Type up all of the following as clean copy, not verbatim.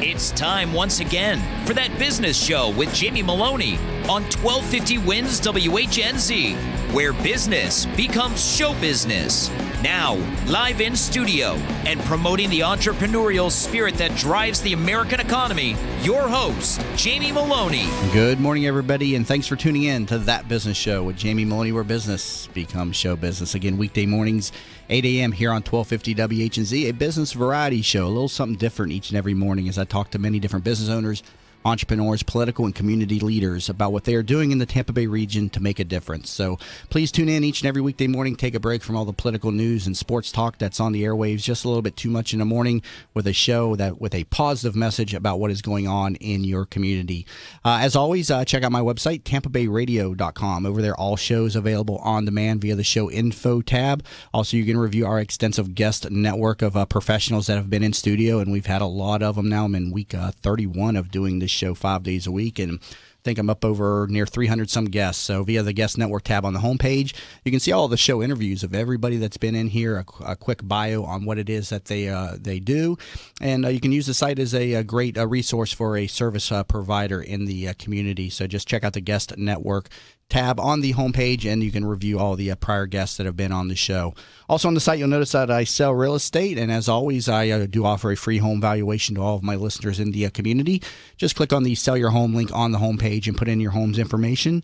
It's time once again for That Business Show with Jamie Maloney on 1250 Wins WHNZ, where business becomes show business. Now, live in studio and promoting the entrepreneurial spirit that drives the American economy, your host, Jamie Maloney. Good morning, everybody, and thanks for tuning in to That Business Show with Jamie Maloney, where business becomes show business. Again, weekday mornings, 8 a.m. here on 1250 WHNZ, a business variety show, a little something different each and every morning as I talk to many different business owners, entrepreneurs, political and community leaders about what they are doing in the Tampa Bay region to make a difference. So please tune in each and every weekday morning. Take a break from all the political news and sports talk that's on the airwaves just a little bit too much in the morning with a show that with a positive message about what is going on in your community. As always, check out my website, tampabayradio.com. Over there, all shows available on demand via the show info tab. Also, you can review our extensive guest network of professionals that have been in studio, and we've had a lot of them now. I'm in week 31 of doing this show 5 days a week, and I think I'm up over near 300 some guests. So via the guest network tab on the homepage, you can see all the show interviews of everybody that's been in here, a quick bio on what it is that they do, and you can use the site as a great resource for a service provider in the community. So just check out the guest network tab on the homepage, and you can review all the prior guests that have been on the show. Also on the site, you'll notice that I sell real estate, and as always, I do offer a free home valuation to all of my listeners in the community. Just click on the Sell Your Home link on the homepage and put in your home's information,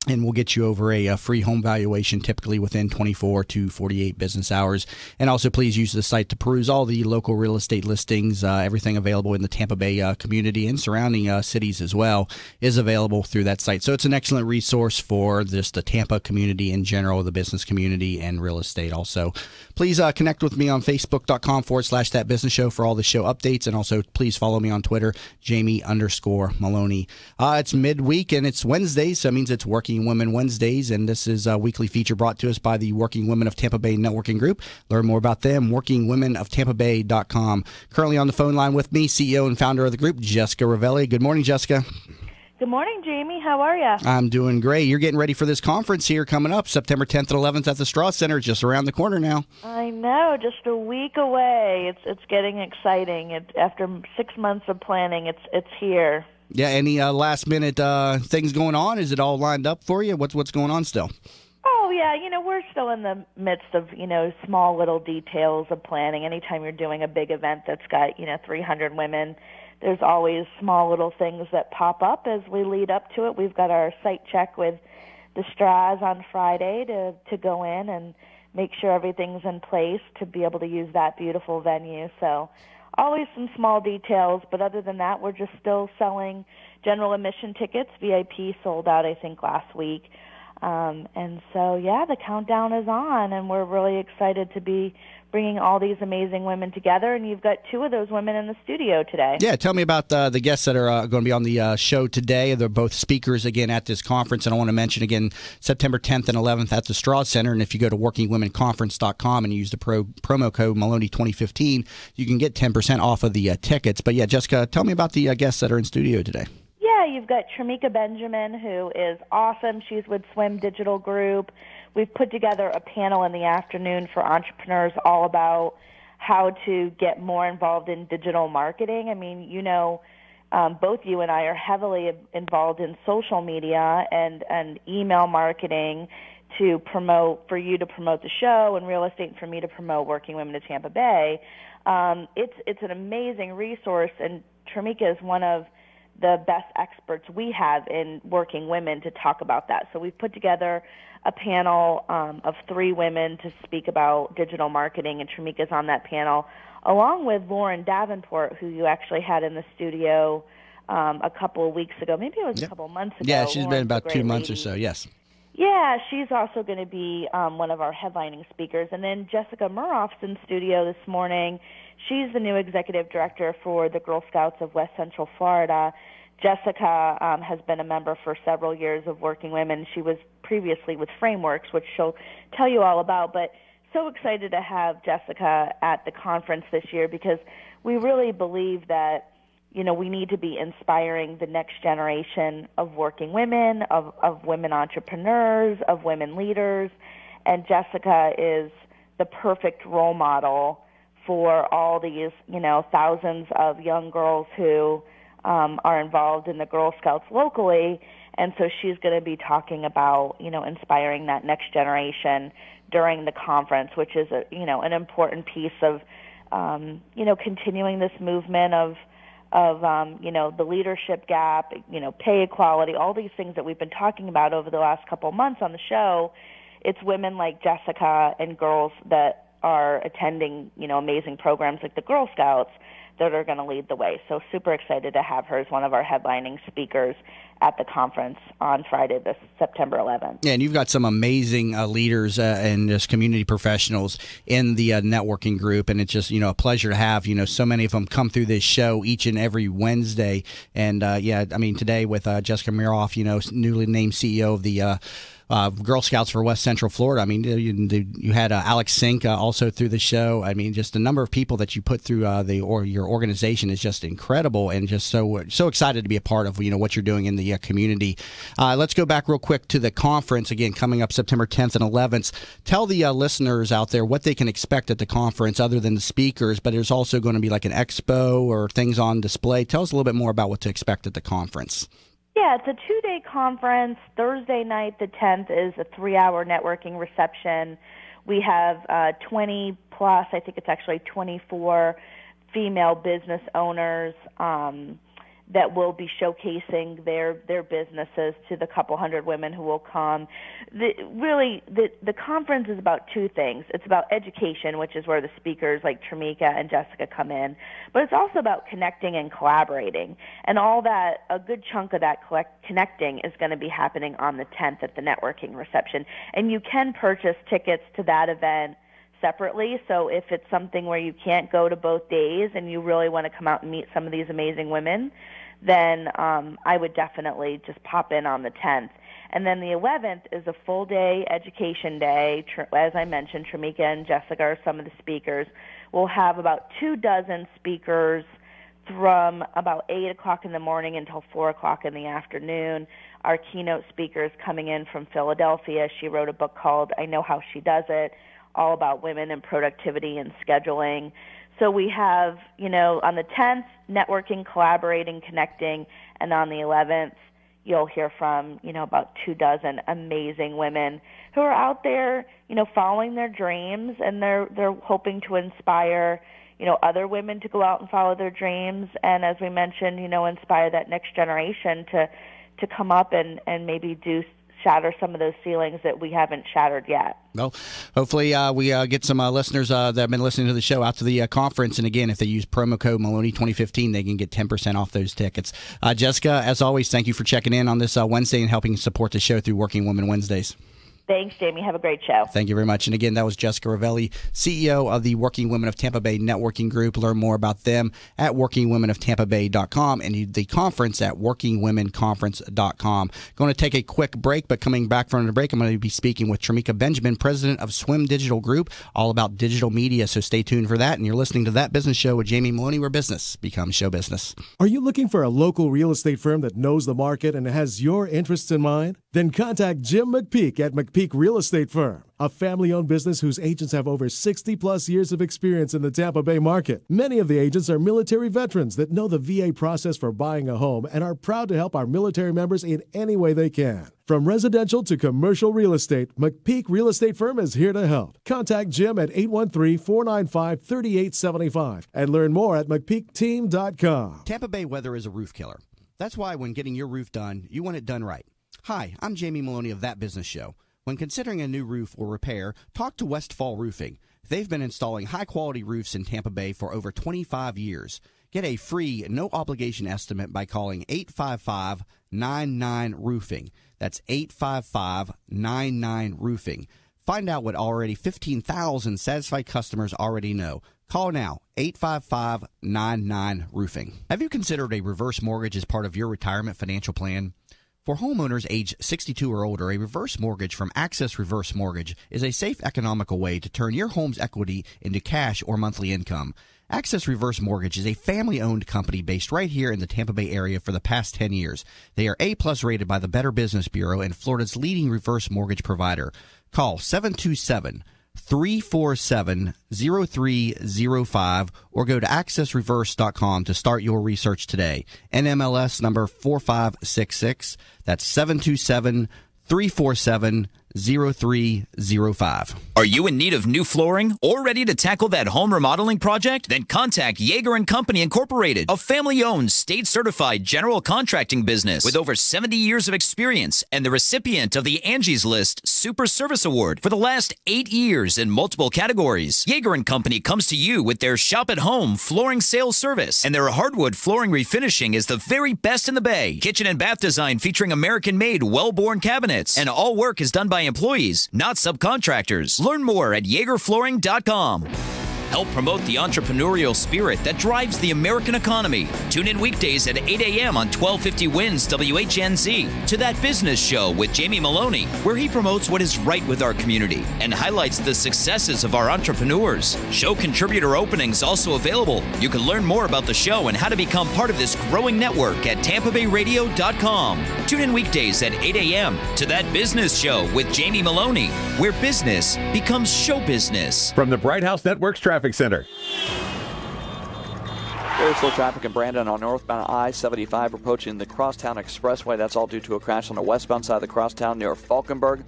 and we'll get you over a free home valuation typically within 24 to 48 business hours. And also, please use the site to peruse all the local real estate listings. Everything available in the Tampa Bay community and surrounding cities as well is available through that site. So it's an excellent resource for just the Tampa community in general, the business community, and real estate also. Please connect with me on Facebook.com/That Business Show for all the show updates. And also, please follow me on Twitter, Jamie_Maloney. It's midweek and it's Wednesday, so it means it's Working Women Wednesdays, and this is a weekly feature brought to us by the Working Women of Tampa Bay Networking Group. Learn more about them, workingwomenoftampabay.com. Currently on the phone line with me, CEO and founder of the group, Jessica Ravelli. Good morning, Jessica. Good morning, Jamie. How are you? I'm doing great. You're getting ready for this conference here coming up, September 10th and 11th at the Straw Center, just around the corner now. I know, just a week away. It's getting exciting. After 6 months of planning, it's here. Yeah, any last-minute things going on? Is it all lined up for you? What's going on still? Oh, yeah. We're still in the midst of, small little details of planning. Anytime you're doing a big event that's got, 300 women, there's always small little things that pop up as we lead up to it. We've got our site check with the Straws on Friday to go in and make sure everything's in place to be able to use that beautiful venue. So always some small details, but other than that, we're just still selling general admission tickets. VIP sold out, I think, last week. And so, yeah, the countdown is on, and we're really excited to be bringing all these amazing women together, and you've got 2 of those women in the studio today. Yeah, tell me about the guests that are going to be on the show today. They're both speakers, again, at this conference, and I want to mention, again, September 10th and 11th at the Straw Center, and if you go to workingwomenconference.com and use the promo code Maloney2015, you can get 10% off of the tickets. But, yeah, Jessica, tell me about the guests that are in studio today. Yeah, you've got Tramika Benjamin, who is awesome. She's with Swim Digital Group. We've put together a panel in the afternoon for entrepreneurs all about how to get more involved in digital marketing. I mean, both you and I are heavily involved in social media and email marketing for you to promote the show, and real estate, and for me to promote Working Women of Tampa Bay. It's an amazing resource, and Tramika is one of the best experts we have in working women to talk about that. So we've put together a panel of 3 women to speak about digital marketing, and Tramika's on that panel, along with Lauren Davenport, who you actually had in the studio a couple of weeks ago. Maybe it was a couple of months ago. Yeah, she's been about 2 months or so, yes. Yeah, she's also going to be one of our headlining speakers. And then Jessica Muroff's in studio this morning. She's the new executive director for the Girl Scouts of West Central Florida. Jessica has been a member for several years of Working Women. She was previously with Frameworks, which she'll tell you all about. But so excited to have Jessica at the conference this year, because we really believe that we need to be inspiring the next generation of working women, of women entrepreneurs, of women leaders. And Jessica is the perfect role model for all these, thousands of young girls who are involved in the Girl Scouts locally. And so she's going to be talking about, inspiring that next generation during the conference, which is, an important piece of, continuing this movement of the leadership gap, pay equality, all these things that we've been talking about over the last couple of months on the show. It's women like Jessica and girls that are attending, amazing programs like the Girl Scouts that are going to lead the way. So super excited to have her as one of our headlining speakers at the conference on Friday, this September 11th. Yeah, and you've got some amazing leaders and just community professionals in the networking group, and it's just, a pleasure to have, so many of them come through this show each and every Wednesday. And, today with Jessica Miroff, newly named CEO of the Girl Scouts for West Central Florida. I mean, you had Alex Sink also through the show. I mean, just the number of people that you put through your organization is just incredible, and just so excited to be a part of what you're doing in the community. Let's go back real quick to the conference again, coming up September 10th and 11th. Tell the listeners out there what they can expect at the conference, other than the speakers. But there's also going to be like an expo or things on display. Tell us a little bit more about what to expect at the conference. Yeah, it's a 2-day conference. Thursday night, the 10th, is a 3-hour networking reception. We have 20 plus, I think it's actually 24 female business owners that will be showcasing their businesses to the couple hundred women who will come. The conference is about two things. It's about education, which is where the speakers like Tramika and Jessica come in, but it's also about connecting and collaborating. And all that, a good chunk of that connecting is going to be happening on the 10th at the networking reception. And you can purchase tickets to that event separately. So if it's something where you can't go to both days and you really want to come out and meet some of these amazing women, then I would definitely just pop in on the 10th. And then the 11th is a full-day education day. As I mentioned, Tramika and Jessica are some of the speakers. We'll have about 24 speakers from about 8 o'clock in the morning until 4 o'clock in the afternoon. Our keynote speaker is coming in from Philadelphia. She wrote a book called I Know How She Does It, all about women and productivity and scheduling. So we have, on the 10th, networking, collaborating, connecting, and on the 11th, you'll hear from, about 24 amazing women who are out there, following their dreams, and they're hoping to inspire, other women to go out and follow their dreams, and as we mentioned, inspire that next generation to come up and maybe shatter some of those ceilings that we haven't shattered yet. Well, hopefully we get some listeners that have been listening to the show out to the conference. And again, if they use promo code Maloney 2015, they can get 10% off those tickets. Jessica, as always, thank you for checking in on this Wednesday and helping support the show through Working Women Wednesdays. Thanks, Jamie. Have a great show. Thank you very much. And again, that was Jessica Ravelli, CEO of the Working Women of Tampa Bay Networking Group. Learn more about them at workingwomenoftampabay.com and the conference at workingwomenconference.com. Going to take a quick break, but coming back from the break, I'm going to be speaking with Tramika Benjamin, president of Swim Digital Group, all about digital media. So stay tuned for that. And you're listening to That Business Show with Jamie Maloney, where business becomes show business. Are you looking for a local real estate firm that knows the market and has your interests in mind? Then contact Jim McPeak at McPeak Real Estate Firm, a family-owned business whose agents have over 60-plus years of experience in the Tampa Bay market. Many of the agents are military veterans that know the VA process for buying a home and are proud to help our military members in any way they can. From residential to commercial real estate, McPeak Real Estate Firm is here to help. Contact Jim at 813-495-3875 and learn more at McPeakTeam.com. Tampa Bay weather is a roof killer. That's why when getting your roof done, you want it done right. Hi, I'm Jamie Maloney of That Business Show. When considering a new roof or repair, talk to Westfall Roofing. They've been installing high-quality roofs in Tampa Bay for over 25 years. Get a free, no-obligation estimate by calling 855-99-ROOFING. That's 855-99-ROOFING. Find out what already 15,000 satisfied customers already know. Call now, 855-99-ROOFING. Have you considered a reverse mortgage as part of your retirement financial plan? For homeowners age 62 or older, a reverse mortgage from Access Reverse Mortgage is a safe, economical way to turn your home's equity into cash or monthly income. Access Reverse Mortgage is a family-owned company based right here in the Tampa Bay area for the past 10 years. They are A-plus rated by the Better Business Bureau and Florida's leading reverse mortgage provider. Call 727 347-0305 or go to accessreverse.com to start your research today. NMLS number 4566. That's 727-347-0305. Are you in need of new flooring or ready to tackle that home remodeling project? Then contact Yeager & Company Incorporated, a family-owned, state-certified general contracting business with over 70 years of experience and the recipient of the Angie's List Super Service Award for the last 8 years in multiple categories. Yeager & Company comes to you with their shop-at-home flooring sales service, and their hardwood flooring refinishing is the very best in the Bay. Kitchen and bath design featuring American-made, well-born cabinets, and all work is done by employees, not subcontractors. Learn more at YeagerFlooring.com. Help promote the entrepreneurial spirit that drives the American economy. Tune in weekdays at 8 a.m. on 1250 WINS WHNZ to That Business Show with Jamie Maloney, where he promotes what is right with our community and highlights the successes of our entrepreneurs. Show contributor openings also available. You can learn more about the show and how to become part of this growing network at TampaBayRadio.com. Tune in weekdays at 8 a.m. to That Business Show with Jamie Maloney, where business becomes show business. From the Bright House Networks Traffic Center. Very slow traffic in Brandon on northbound I-75 approaching the Crosstown Expressway. That's all due to a crash on the westbound side of the Crosstown near Falkenberg.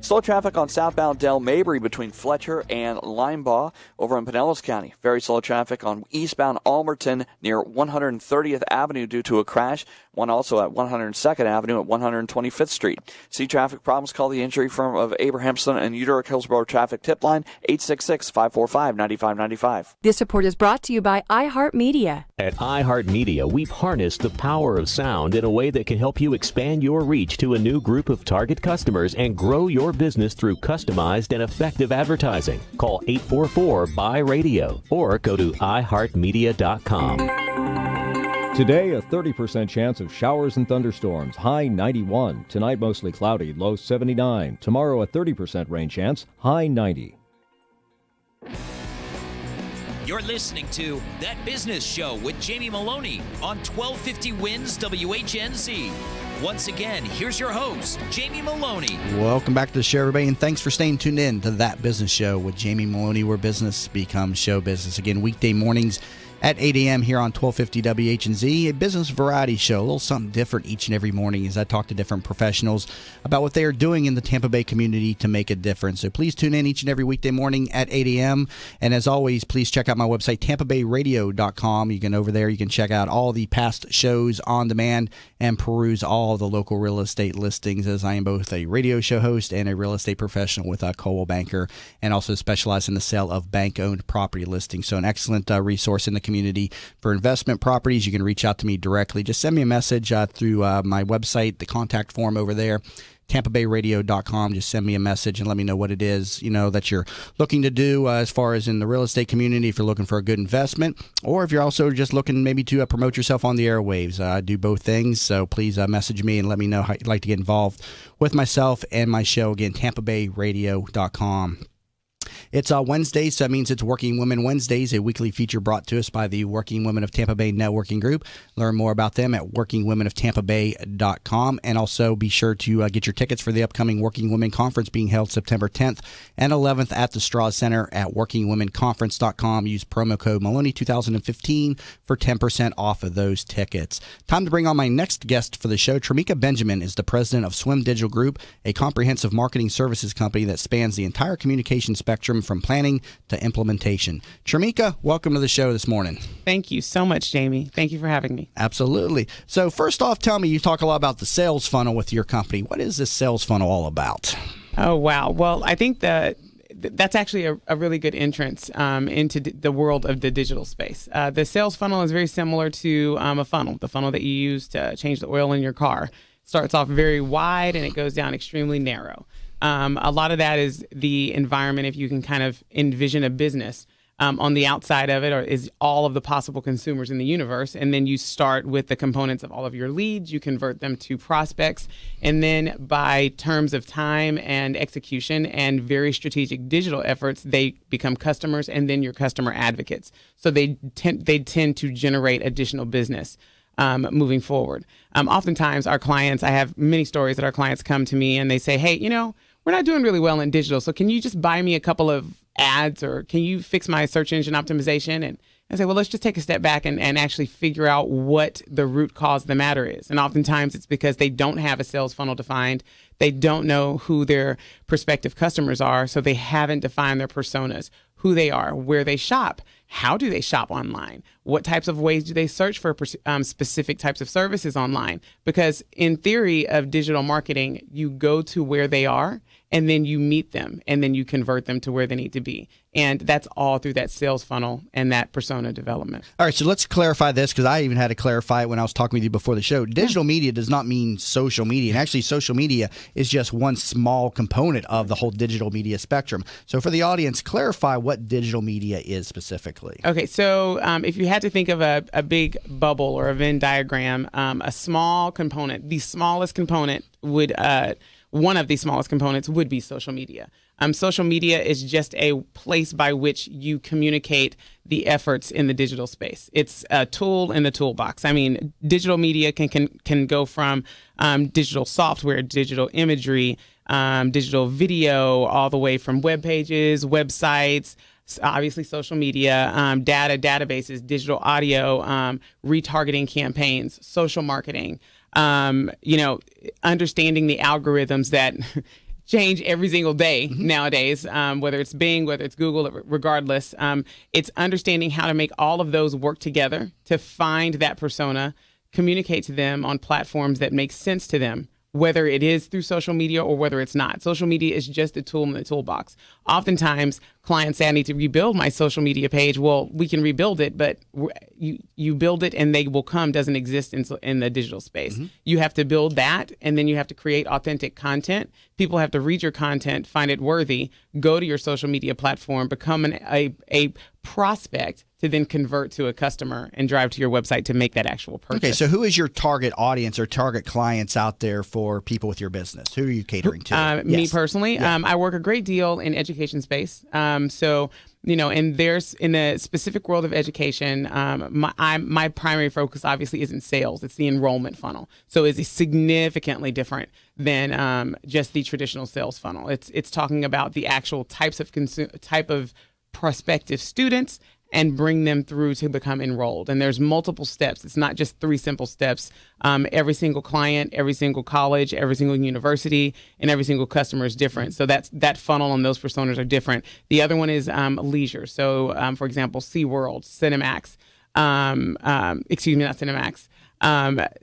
Slow traffic on southbound Del Mabry between Fletcher and Linebaugh over in Pinellas County. Very slow traffic on eastbound Almerton near 130th Avenue due to a crash. One also at 102nd Avenue at 125th Street. See traffic problems? Call the injury firm of Abrahamson and Utica Hillsborough Traffic Tip Line 866-545-9595. This report is brought to you by iHeartMedia. At iHeartMedia, we've harnessed the power of sound in a way that can help you expand your reach to a new group of target customers and grow your business through customized and effective advertising. Call 844-BUY-RADIO or go to iHeartMedia.com. Today, a 30% chance of showers and thunderstorms, high 91. Tonight, mostly cloudy, low 79. Tomorrow, a 30% rain chance, high 90. You're listening to That Business Show with Jamie Maloney on 1250 WINS WHNZ. Once again, here's your host, Jamie Maloney. Welcome back to the show, everybody, and thanks for staying tuned in to That Business Show with Jamie Maloney, where business becomes show business. Again, weekday mornings at 8 a.m. here on 1250 WHNZ, a business variety show, a little something different each and every morning as I talk to different professionals about what they are doing in the Tampa Bay community to make a difference. So please tune in each and every weekday morning at 8 a.m. And as always, please check out my website, TampaBayRadio.com. You can over there, you can check out all the past shows on demand and peruse all the local real estate listings, as I am both a radio show host and a real estate professional with Coldwell Banker, and also specialize in the sale of bank-owned property listings. So an excellent resource in the community for investment properties. You can reach out to me directly. Just send me a message through my website, the contact form over there, TampaBayRadio.com. Just send me a message and let me know what it is, that you're looking to do as far as in the real estate community, if you're looking for a good investment, or if you're also just looking maybe to promote yourself on the airwaves. I do both things, so please message me and let me know how you'd like to get involved with myself and my show. Again, TampaBayRadio.com. It's Wednesday, so that means it's Working Women Wednesdays, a weekly feature brought to us by the Working Women of Tampa Bay Networking Group. Learn more about them at workingwomenoftampabay.com. And also be sure to get your tickets for the upcoming Working Women Conference being held September 10th and 11th at the Strauss Center at workingwomenconference.com. Use promo code Maloney2015 for 10% off of those tickets. Time to bring on my next guest for the show. Tramika Benjamin is the president of Swim Digital Group, a comprehensive marketing services company that spans the entire communication spectrum from planning to implementation. Tramika, welcome to the show this morning. Thank you so much, Jamie. Thank you for having me. Absolutely. So first off, tell me, you talk a lot about the sales funnel with your company. What is this sales funnel all about? Oh, wow. Well, I think that's actually a really good entrance into the world of the digital space. The sales funnel is very similar to a funnel, the funnel that you use to change the oil in your car. Starts off very wide and it goes down extremely narrow. A lot of that is the environment. If you can kind of envision a business on the outside of it, or is all of the possible consumers in the universe, and then you start with the components of all of your leads, you convert them to prospects, and then by terms of time and execution and very strategic digital efforts, they become customers and then your customer advocates. So they tend to generate additional business moving forward. Oftentimes our clients, I have many stories that our clients come to me and they say, hey, we're we're not doing really well in digital. So can you just buy me a couple of ads, or can you fix my search engine optimization? And I say, well, let's just take a step back and actually figure out what the root cause of the matter is. And oftentimes it's because they don't have a sales funnel defined. They don't know who their prospective customers are, so they haven't defined their personas, who they are, where they shop, how do they shop online, what types of ways do they search for specific types of services online. Because in theory of digital marketing, you go to where they are, and then you meet them, and then you convert them to where they need to be. And that's all through that sales funnel and that persona development. All right, so let's clarify this, because I even had to clarify it when I was talking with you before the show. Digital media does not mean social media. And actually, social media is just one small component of the whole digital media spectrum. So for the audience, clarify what digital media is specifically. Okay, so if you had to think of a big bubble or a Venn diagram, a small component, the smallest component would... one of the smallest components would be social media. Social media is just a place by which you communicate the efforts in the digital space. It's a tool in the toolbox. I mean, digital media can go from digital software, digital imagery, digital video, all the way from web pages, websites, obviously social media, databases, digital audio, retargeting campaigns, social marketing. Understanding the algorithms that change every single day nowadays, whether it's Bing, whether it's Google, regardless. It's understanding how to make all of those work together to find that persona, communicate to them on platforms that make sense to them, whether it is through social media or whether it's not. Social media is just a tool in the toolbox. Oftentimes, clients say, I need to rebuild my social media page. Well, we can rebuild it, but you build it and they will come doesn't exist in the digital space. Mm-hmm. You have to build that, and then you have to create authentic content. People have to read your content, find it worthy, go to your social media platform, become a prospect to then convert to a customer and drive to your website to make that actual purchase. Okay, so who is your target audience or target clients out there for people with your business? Who are you catering to? Yes. Me personally, I work a great deal in education space. So, and there's in the specific world of education, my primary focus obviously isn't sales. It's the enrollment funnel. So it's significantly different than just the traditional sales funnel. It's talking about the actual type of prospective students and bring them through to become enrolled. And there's multiple steps. It's not just 3 simple steps. Every single client, every single college, every single university, and every single customer is different. So that funnel and those personas are different. The other one is leisure. So, for example, SeaWorld, Cinemax, not Cinemax,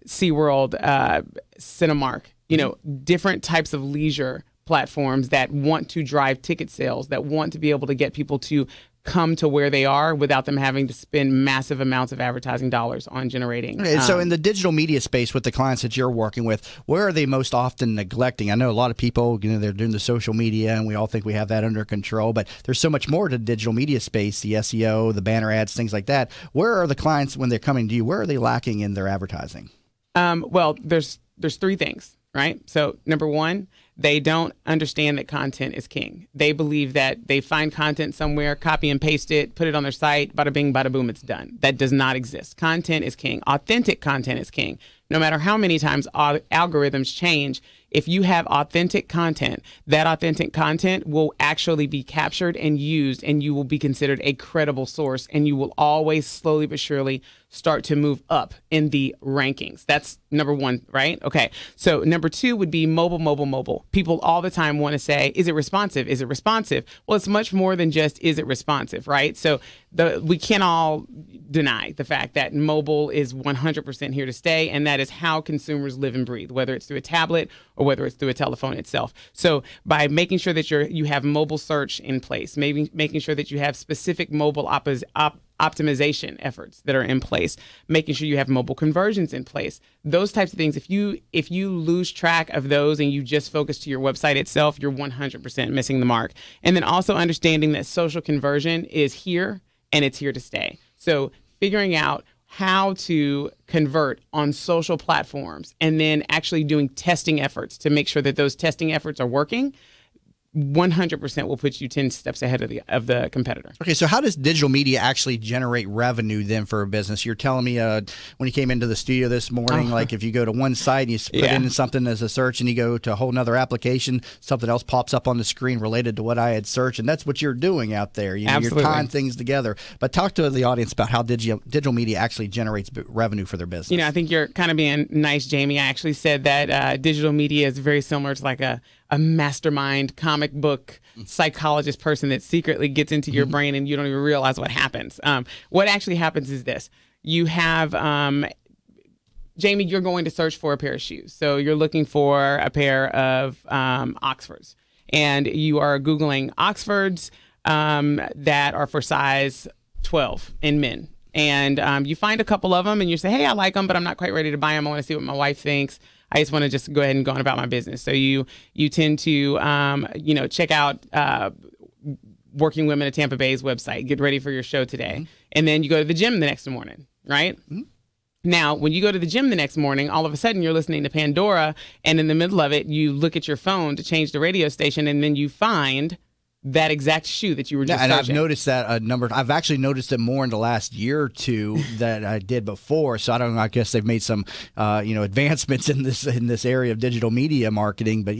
SeaWorld, Cinemark, different types of leisure platforms that want to drive ticket sales, that want to be able to get people to come to where they are without them having to spend massive amounts of advertising dollars on generating. Okay, so in the digital media space with the clients that you're working with, where are they most often neglecting? I know a lot of people, they're doing the social media and we all think we have that under control, but there's so much more to the digital media space, the SEO, the banner ads, things like that. Where are the clients when they're coming to you? Where are they lacking in their advertising? Well, there's 3 things, right? So number 1, they don't understand that content is king. They believe that they find content somewhere, copy and paste it, put it on their site, bada bing, bada boom, it's done. That does not exist. Content is king. Authentic content is king. No matter how many times algorithms change, if you have authentic content, that authentic content will actually be captured and used, and you will be considered a credible source, and you will always slowly but surely start to move up in the rankings. That's number 1, right? Okay. So number 2 would be mobile. People all the time want to say, is it responsive? Is it responsive? Well, it's much more than just, is it responsive, right? So we can't all deny the fact that mobile is 100% here to stay, and that is how consumers live and breathe, whether it's through a tablet or whether it's through a telephone itself. So by making sure that you have mobile search in place, maybe making sure that you have specific mobile optimization efforts that are in place, making sure you have mobile conversions in place, those types of things. If you lose track of those and you just focus to your website itself, you're 100% missing the mark. And then also understanding that social conversion is here and it's here to stay. So figuring out how to convert on social platforms and then actually doing testing efforts to make sure that those testing efforts are working. 100% will put you 10 steps ahead of the competitor. Okay, so how does digital media actually generate revenue then for a business? You're telling me when you came into the studio this morning, like if you go to one site and you put in something as a search and you go to a whole nother application, something else pops up on the screen related to what I had searched, and that's what you're doing out there. You're tying things together. But talk to the audience about how digital media actually generates revenue for their business. I think you're kind of being nice, Jamie. I actually said that digital media is very similar to like a mastermind comic book psychologist person that secretly gets into your brain and you don't even realize what happens. What actually happens is this. You have, Jamie, you're going to search for a pair of shoes. So you're looking for a pair of Oxfords. And you are Googling Oxfords that are for size 12 in men. And you find a couple of them and you say, hey, I like them, but I'm not quite ready to buy them. I want to see what my wife thinks. I just want to just go ahead and go on about my business. So you tend to, check out Working Women of Tampa Bay's website, get ready for your show today. And then you go to the gym the next morning, right? Now, when you go to the gym the next morning, all of a sudden you're listening to Pandora, and in the middle of it, you look at your phone to change the radio station, and then you find that exact shoe that you were just searching. I've noticed that a number. I've actually noticed it more in the last year or two than I did before. So I don't know. I guess they've made some, advancements in this area of digital media marketing. But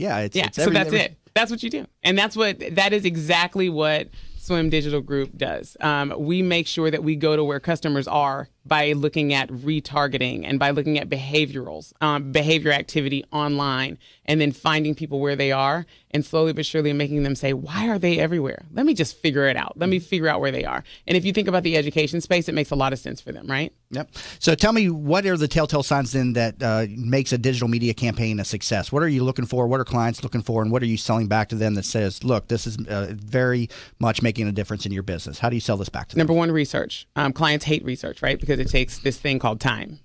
so that's it. That's what you do, and that is exactly what Swim Digital Group does. We make sure that we go to where customers are by looking at retargeting and by looking at behavior activity online, and then finding people where they are and slowly but surely making them say, why are they everywhere? Let me just figure it out. Let me figure out where they are. And if you think about the education space, it makes a lot of sense for them, right? Yep. So tell me, what are the telltale signs then that makes a digital media campaign a success? What are you looking for? What are clients looking for? And what are you selling back to them that says, look, this is very much making a difference in your business? How do you sell this back to them? Number one, research. Clients hate research, right? Because it takes this thing called time.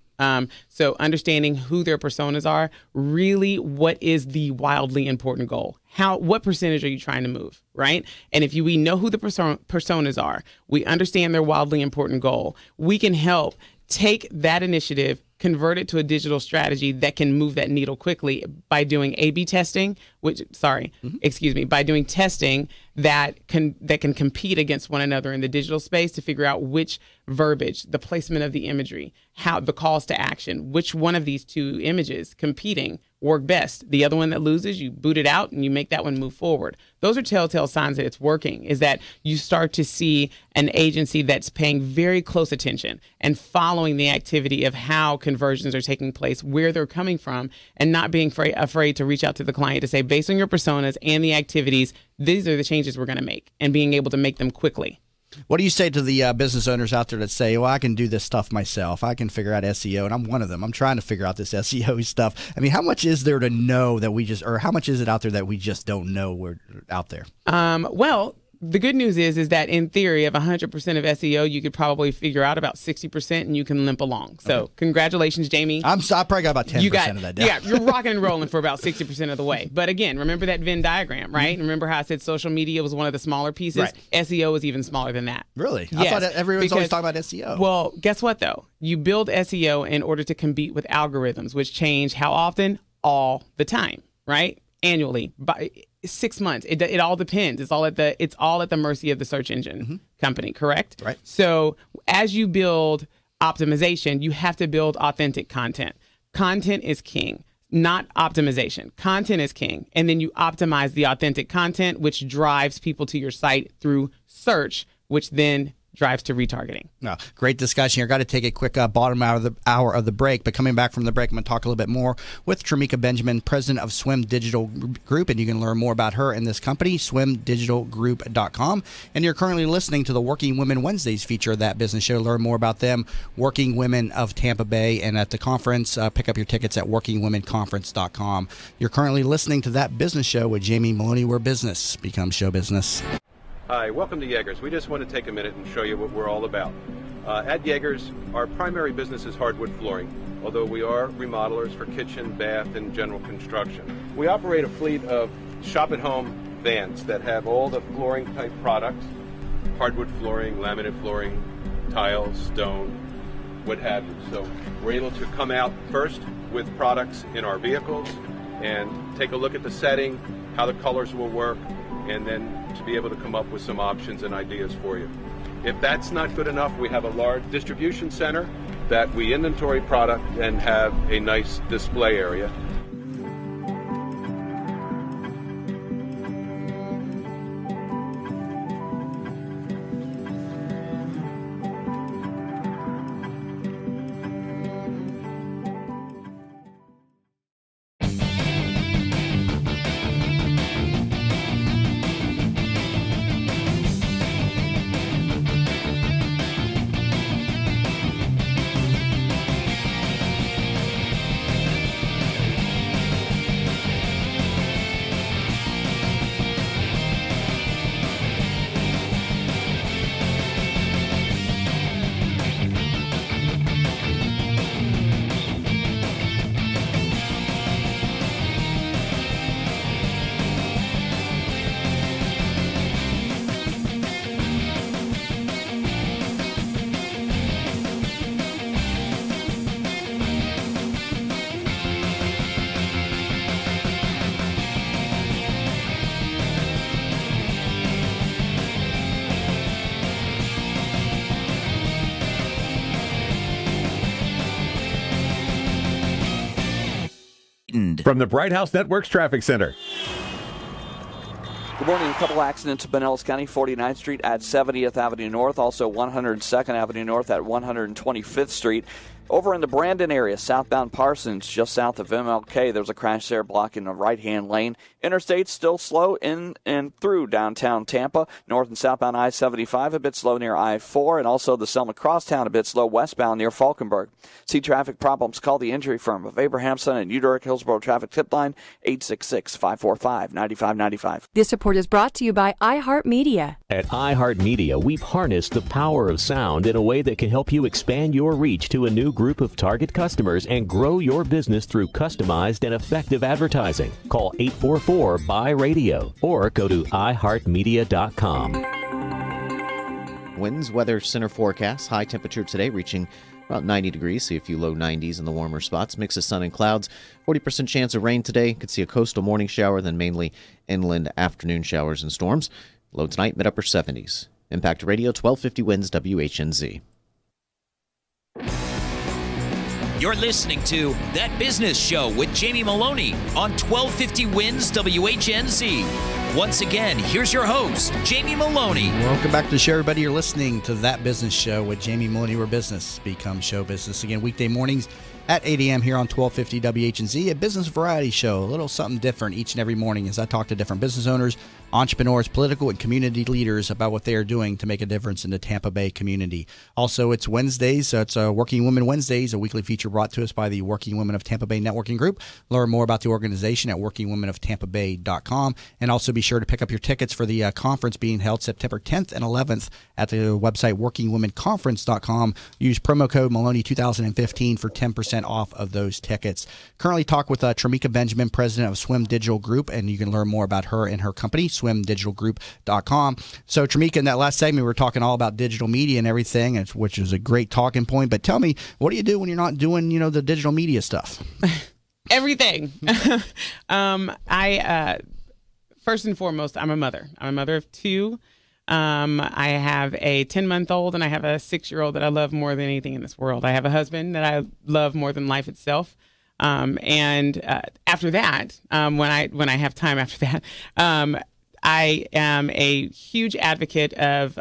So understanding who their personas are, really what is the wildly important goal? What percentage are you trying to move, right? And if we know who the personas are, we understand their wildly important goal, we can help take that initiative, convert it to a digital strategy that can move that needle quickly by doing A/B testing, by doing testing that can compete against one another in the digital space to figure out which verbiage, the placement of the imagery, how the calls to action, which one of these two images competing work best. The other one that loses, you boot it out and you make that one move forward. Those are telltale signs that it's working, is that you start to see an agency that's paying very close attention and following the activity of how conversions are taking place, where they're coming from, and not being afraid to reach out to the client to say, based on your personas and the activities, these are the changes we're going to make, and being able to make them quickly. What do you say to the business owners out there that say, well, I can do this stuff myself. I can figure out SEO, and I'm one of them. I'm trying to figure out this SEO stuff. I mean, how much is there to know that or how much is it out there that we just don't know we're out there? Well, the good news is that in theory, of 100% of SEO, you could probably figure out about 60%, and you can limp along. So congratulations, Jamie. I probably got about 10% of that down. Yeah, you're rocking and rolling for about 60% of the way. But again, remember that Venn diagram, right? Remember how I said social media was one of the smaller pieces? Right. SEO is even smaller than that. Really? Yes, I thought everyone's always talking about SEO. Well, guess what, though? You build SEO in order to compete with algorithms, which change how often? All the time, right? Annually. By 6 months. It all depends. It's all at the mercy of the search engine company, correct? Right. So as you build optimization, you have to build authentic content. Content is king, not optimization. Content is king. And then you optimize the authentic content, which drives people to your site through search, which then drives to retargeting. No, great discussion here. Got to take a quick bottom hour of the break, but coming back from the break, I'm going to talk a little bit more with Tramika Benjamin, president of Swim Digital Group, and you can learn more about her and this company, swimdigitalgroup.com. And you're currently listening to the Working Women Wednesdays feature of That Business Show. Learn more about them, Working Women of Tampa Bay, and at the conference, pick up your tickets at workingwomenconference.com. You're currently listening to That Business Show with Jamie Maloney, where business becomes show business. Hi, welcome to Yeager's. We just want to take a minute and show you what we're all about. At Yeager's, our primary business is hardwood flooring, although we are remodelers for kitchen, bath, and general construction. We operate a fleet of shop-at-home vans that have all the flooring-type products, hardwood flooring, laminate flooring, tiles, stone, what have you. So we're able to come out first with products in our vehicles and take a look at the setting, how the colors will work, and then to be able to come up with some options and ideas for you. If that's not good enough, we have a large distribution center that we inventory product and have a nice display area. From the Bright House Networks Traffic Center. Good morning. A couple accidents in Pinellas County, 49th Street at 70th Avenue North, also 102nd Avenue North at 125th Street. Over in the Brandon area, southbound Parsons, just south of MLK, there's a crash there blocking the right-hand lane. Interstate still slow in and through downtown Tampa. North and southbound I-75 a bit slow near I-4, and also the Selma Crosstown a bit slow westbound near Falkenberg. See traffic problems, call the injury firm of Abrahamson and Udorick Hillsborough Traffic Tip Line, 866-545-9595. This report is brought to you by iHeartMedia. At iHeartMedia, we've harnessed the power of sound in a way that can help you expand your reach to a new group of target customers and grow your business through customized and effective advertising. Call 844-BUY-RADIO or go to iHeartMedia.com. Winds, weather center forecast. High temperature today reaching about 90 degrees. See a few low 90s in the warmer spots. Mix of sun and clouds. 40% chance of rain today. Could see a coastal morning shower, then mainly inland afternoon showers and storms. Low tonight, mid-upper 70s. Impact Radio, 1250 winds, WHNZ. You're listening to That Business Show with Jamie Maloney on 1250 Winds WHNZ. Once again, here's your host, Jamie Maloney. Welcome back to the show, everybody. You're listening to That Business Show with Jamie Maloney, where business becomes show business. Again, weekday mornings at 8 a.m. here on 1250 WHNZ, a business variety show, a little something different each and every morning as I talk to different business owners, entrepreneurs, political and community leaders about what they are doing to make a difference in the Tampa Bay community. Also, it's Wednesdays, so it's Working Women Wednesdays, a weekly feature brought to us by the Working Women of Tampa Bay Networking Group. Learn more about the organization at workingwomenoftampabay.com, and also be sure to pick up your tickets for the conference being held September 10th and 11th at the website workingwomenconference.com. Use promo code Maloney2015 for 10% off of those tickets. Currently talk with Tramika Benjamin, president of Swim Digital Group, and you can learn more about her and her company, swimdigitalgroup.com. So, Tramika, in that last segment, we were talking all about digital media and everything, which is a great talking point. But tell me, what do you do when you're not doing, the digital media stuff? Everything. First and foremost, I'm a mother. I'm a mother of two. I have a 10-month-old and I have a 6-year-old that I love more than anything in this world. I have a husband that I love more than life itself. And after that, when I have time after that, I am a huge advocate of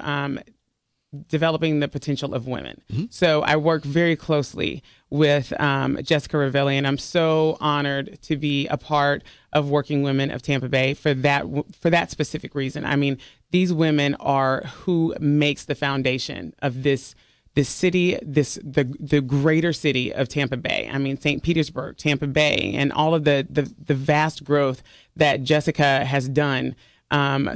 developing the potential of women. Mm-hmm. So I work very closely with Jessica Ravelli, and I'm so honored to be a part of Working Women of Tampa Bay for that specific reason. I mean, these women are who makes the foundation of this city, the greater city of Tampa Bay. I mean, St. Petersburg, Tampa Bay, and all of the vast growth that Jessica has done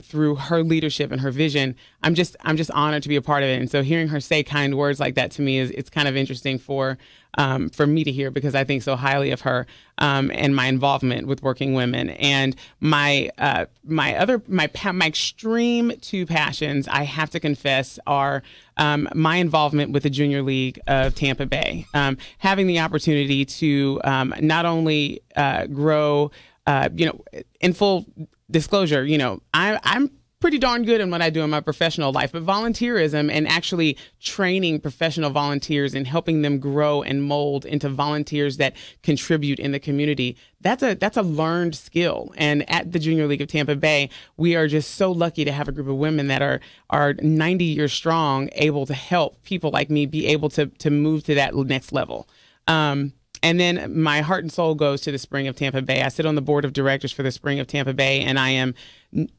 through her leadership and her vision. I'm just honored to be a part of it. And so hearing her say kind words like that to me it's kind of interesting for me to hear, because I think so highly of her and my involvement with Working Women. And my extreme two passions, I have to confess, are my involvement with the Junior League of Tampa Bay, having the opportunity to not only grow, in full disclosure, you know, I'm pretty darn good in what I do in my professional life, but volunteerism and actually training professional volunteers and helping them grow and mold into volunteers that contribute in the community, that's a learned skill. And at the Junior League of Tampa Bay, we are just so lucky to have a group of women that are 90 years strong, able to help people like me be able to move to that next level. And then my heart and soul goes to the Spring of Tampa Bay. I sit on the board of directors for the Spring of Tampa Bay, and I am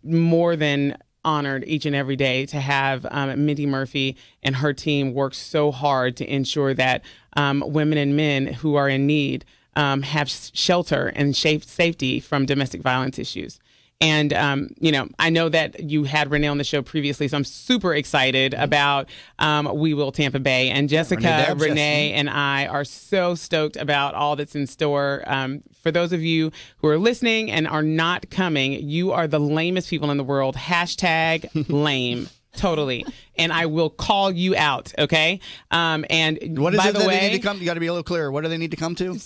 more than honored each and every day to have Mindy Murphy and her team work so hard to ensure that women and men who are in need have shelter and safety from domestic violence issues. And, you know, I know that you had Renee on the show previously, so I'm super excited about We Will Tampa Bay. And Jessica, Renee, and I are so stoked about all that's in store. For those of you who are listening and are not coming, you are the lamest people in the world. Hashtag lame. Totally. And I will call you out, okay? And what is by it the that way, they need to come? You got to be a little clearer. What do they need to come to?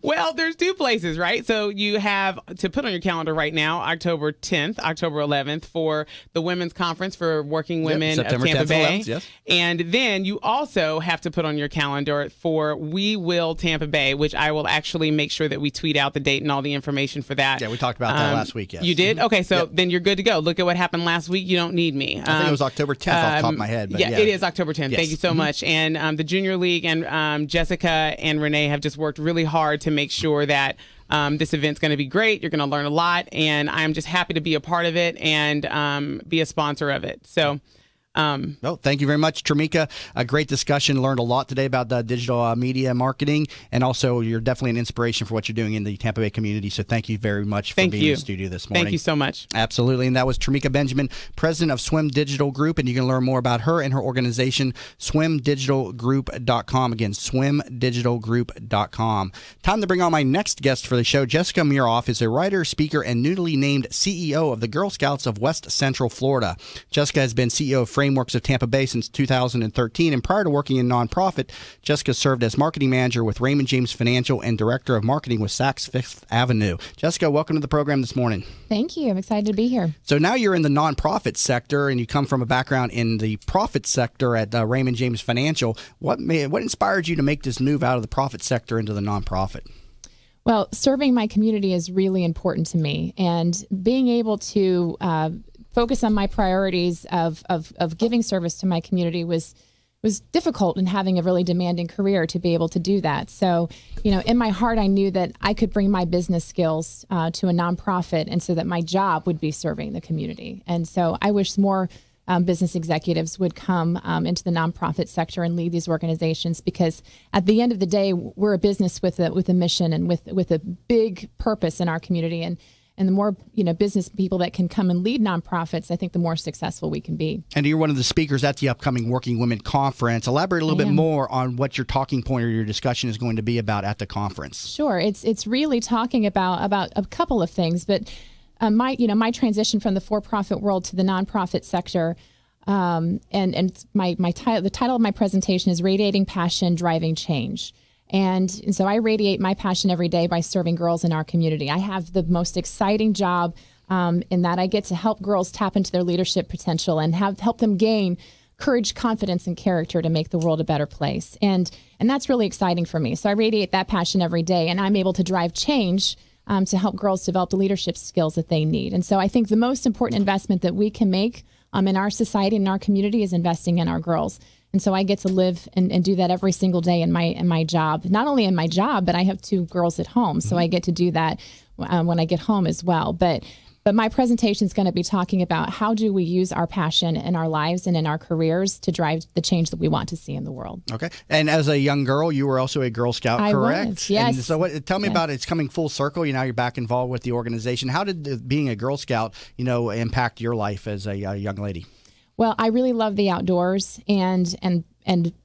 Well, there's two places, right? So you have to put on your calendar right now, October 10th, October 11th for the Women's Conference for Working Women of Tampa Bay. 11th, yes. And then you also have to put on your calendar for We Will Tampa Bay, which I will actually make sure that we tweet out the date and all the information for that. Yeah, we talked about that last week, yes. You did? Okay, so then you're good to go. Look at what happened last week. You don't need me. I think it was October 10th off the top of my head. But yeah, it is October 10th. Yes. Thank you so much. And the Junior League and Jessica and Renee have just worked really hard to make sure that this event's going to be great. You're going to learn a lot. And I'm just happy to be a part of it and be a sponsor of it. So. Well, thank you very much, Tremika. A great discussion. Learned a lot today about the digital media marketing, and also you're definitely an inspiration for what you're doing in the Tampa Bay community. So thank you very much for being in the studio this morning. Thank you so much. Absolutely. And that was Tremika Benjamin, president of Swim Digital Group, and you can learn more about her and her organization, swimdigitalgroup.com. Again, swimdigitalgroup.com. Time to bring on my next guest for the show. Jessica Muroff is a writer, speaker, and newly named CEO of the Girl Scouts of West Central Florida. Jessica has been CEO of Frameworks of Tampa Bay since 2013, and prior to working in nonprofit, Jessica served as marketing manager with Raymond James Financial and director of marketing with Saks Fifth Avenue. Jessica, welcome to the program this morning. Thank you. I'm excited to be here. So now you're in the nonprofit sector, and you come from a background in the profit sector at Raymond James Financial. What inspired you to make this move out of the profit sector into the nonprofit? Well, serving my community is really important to me, and being able to focus on my priorities of giving service to my community was difficult, in having a really demanding career to be able to do that. So, you know, in my heart, I knew that I could bring my business skills to a nonprofit, and so that my job would be serving the community. And so I wish more business executives would come into the nonprofit sector and lead these organizations, because at the end of the day, we're a business with a mission and with a big purpose in our community. And the more, you know, business people that can come and lead nonprofits, I think the more successful we can be. And you're one of the speakers at the upcoming Working Women Conference. Elaborate a little bit more on what your talking point or your discussion is going to be about at the conference. Sure. It's really talking about a couple of things, but my transition from the for-profit world to the nonprofit sector, and the title of my presentation is Radiating Passion, Driving Change. And so I radiate my passion every day by serving girls in our community. I have the most exciting job in that I get to help girls tap into their leadership potential and help them gain courage, confidence, and character to make the world a better place. And that's really exciting for me. So I radiate that passion every day, and I'm able to drive change to help girls develop the leadership skills that they need. And so I think the most important investment that we can make in our society and in our community is investing in our girls. And so I get to live and do that every single day in my job. Not only in my job, but I have 2 girls at home, so I get to do that when I get home as well. But my presentation is going to be talking about how do we use our passion in our lives and in our careers to drive the change that we want to see in the world. Okay. And as a young girl, you were also a Girl Scout, correct? I was, yes. And so tell me about it. It's coming full circle. You're back involved with the organization. How did being a Girl Scout, impact your life as a young lady? Well, I really love the outdoors, and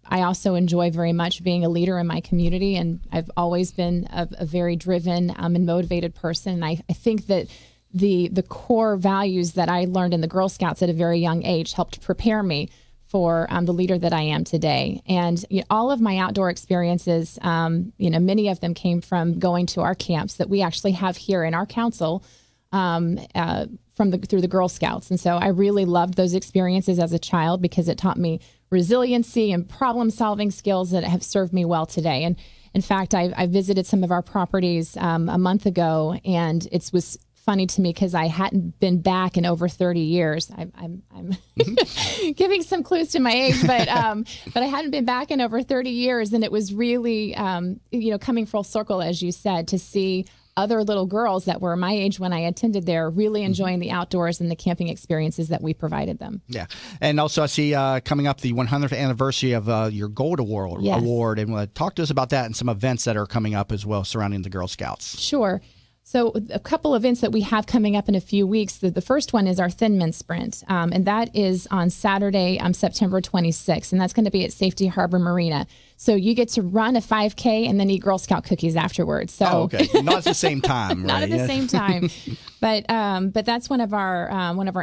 I also enjoy very much being a leader in my community, and I've always been a very driven and motivated person. And I think that the core values that I learned in the Girl Scouts at a very young age helped prepare me for the leader that I am today. And all of my outdoor experiences, many of them came from going to our camps that we actually have here in our council through the Girl Scouts. And so I really loved those experiences as a child because it taught me resiliency and problem-solving skills that have served me well today. And in fact, I visited some of our properties a month ago, and it was funny to me because I hadn't been back in over 30 years. I'm giving some clues to my age, but I hadn't been back in over 30 years, and it was really coming full circle, as you said, to see other little girls that were my age when I attended there really enjoying the outdoors and the camping experiences that we provided them. Yeah. And also I see coming up the 100th anniversary of your Gold Award. Yes. And talk to us about that and some events that are coming up as well surrounding the Girl Scouts. Sure. So a couple events that we have coming up in a few weeks. The first one is our Thin Men Sprint, and that is on Saturday, September 26th, and that's going to be at Safety Harbor Marina. So you get to run a 5K and then eat Girl Scout cookies afterwards. So okay, not at the same time, right? Not at the same time, but that's one of our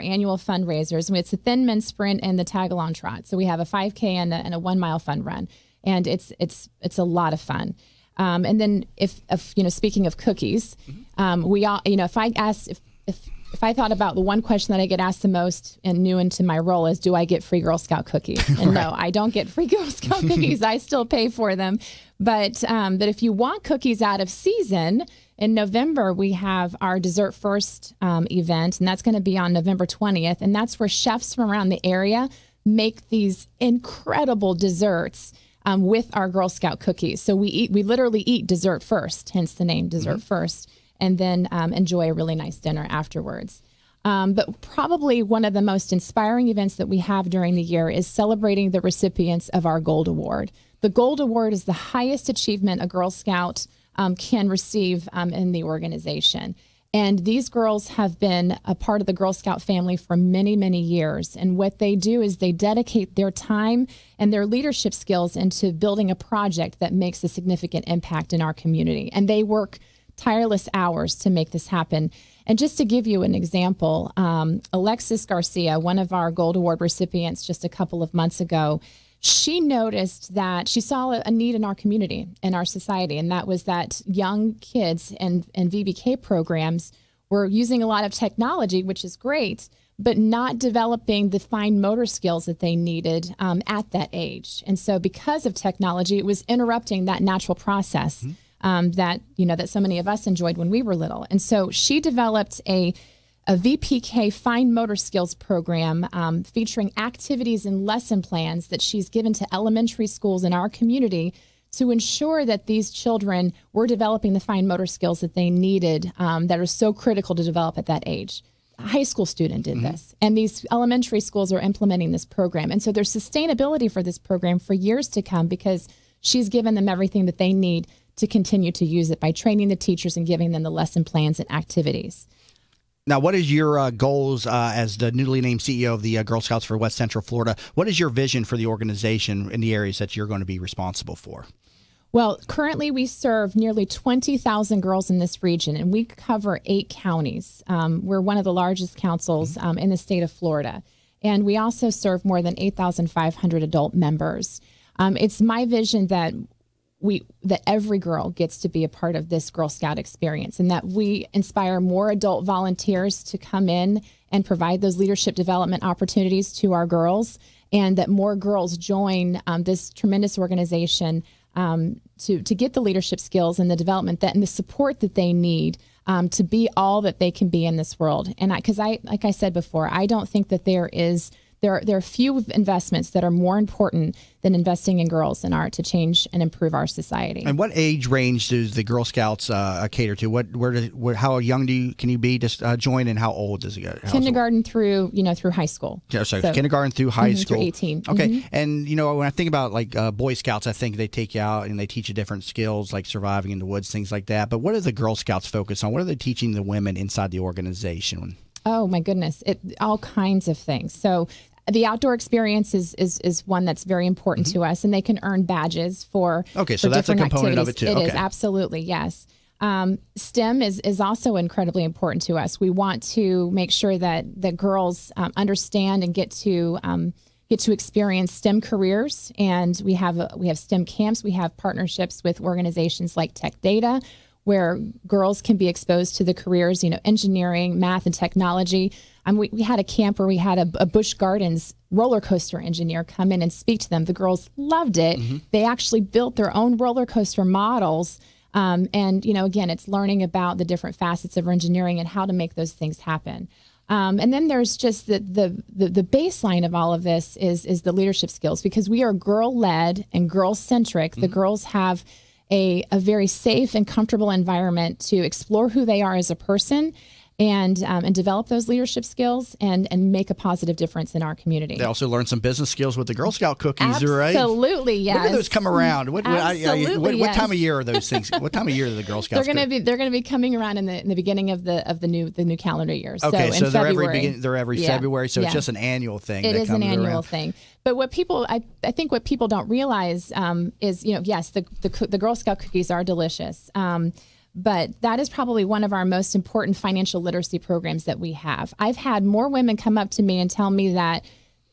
annual fundraisers. And it's the Thin Men Sprint and the Tag-Along Trot. So we have a 5K and a 1 mile fun run, and it's a lot of fun. And then if speaking of cookies, we all, if I thought about the one question that I get asked the most and new into my role is, do I get free Girl Scout cookies? And right. No, I don't get free Girl Scout cookies. I still pay for them. But if you want cookies out of season, in November, we have our Dessert First event, and that's going to be on November 20th. And that's where chefs from around the area make these incredible desserts with our Girl Scout cookies. So we literally eat dessert first, hence the name Dessert First, and then enjoy a really nice dinner afterwards. But probably one of the most inspiring events that we have during the year is celebrating the recipients of our Gold Award. The Gold Award is the highest achievement a Girl Scout can receive in the organization. And these girls have been a part of the Girl Scout family for many, many years. And what they do is they dedicate their time and their leadership skills into building a project that makes a significant impact in our community. And they work tireless hours to make this happen. And just to give you an example, Alexis Garcia, one of our Gold Award recipients just a couple of months ago, she noticed that she saw a need in our community, in our society, and that was that young kids and VBK programs were using a lot of technology, which is great, but not developing the fine motor skills that they needed at that age. And so because of technology, it was interrupting that natural process that so many of us enjoyed when we were little. And so she developed a VPK fine motor skills program featuring activities and lesson plans that she's given to elementary schools in our community to ensure that these children were developing the fine motor skills that they needed that are so critical to develop at that age. A high school student did this, and these elementary schools are implementing this program. And so there's sustainability for this program for years to come because she's given them everything that they need to continue to use it by training the teachers and giving them the lesson plans and activities. Now, what is your goals as the newly named CEO of the Girl Scouts for West Central Florida? What is your vision for the organization in the areas that you're going to be responsible for? Well, currently we serve nearly 20,000 girls in this region, and we cover 8 counties. We're one of the largest councils in the state of Florida, and we also serve more than 8,500 adult members. It's my vision that every girl gets to be a part of this Girl Scout experience, and that we inspire more adult volunteers to come in and provide those leadership development opportunities to our girls, and that more girls join this tremendous organization to get the leadership skills and the development and the support that they need to be all that they can be in this world. And like I said before, I don't think that there are few investments that are more important than investing in girls in art to change and improve our society. And what age range does the Girl Scouts cater to? How young can you be to join, and how old does it go? Kindergarten through high school. Yeah, so kindergarten through high school. Through 18. Okay, and when I think about Boy Scouts, I think they take you out and they teach you different skills like surviving in the woods, things like that. But what do the Girl Scouts focus on? What are they teaching the women inside the organization? Oh my goodness, all kinds of things. So the outdoor experience is one that's very important to us, and they can earn badges for so that's a component activities. Of it too. It is, absolutely, yes. STEM is also incredibly important to us. We want to make sure that girls understand and get to experience STEM careers, and we have STEM camps. We have partnerships with organizations like Tech Data, where girls can be exposed to the careers, engineering, math, and technology. We had a camp where we had a Busch Gardens roller coaster engineer come in and speak to them. The girls loved it. Mm-hmm. They actually built their own roller coaster models. And, again, it's learning about the different facets of engineering and how to make those things happen. And then there's just the baseline of all of this is the leadership skills, because we are girl-led and girl-centric. Mm-hmm. The girls have a very safe and comfortable environment to explore who they are as a person and develop those leadership skills and make a positive difference in our community. They also learn some business skills with the Girl Scout cookies, right? Absolutely, yes. When do those come around? What yes. time of year are those things? What time of year are the Girl Scouts? They're going to be coming around in the beginning of the new calendar year. Okay, so they're every February. So it's just an annual thing. It is an annual thing. But what people, I think what people don't realize is, yes, the Girl Scout cookies are delicious. But that is probably one of our most important financial literacy programs that we have. I've had more women come up to me and tell me that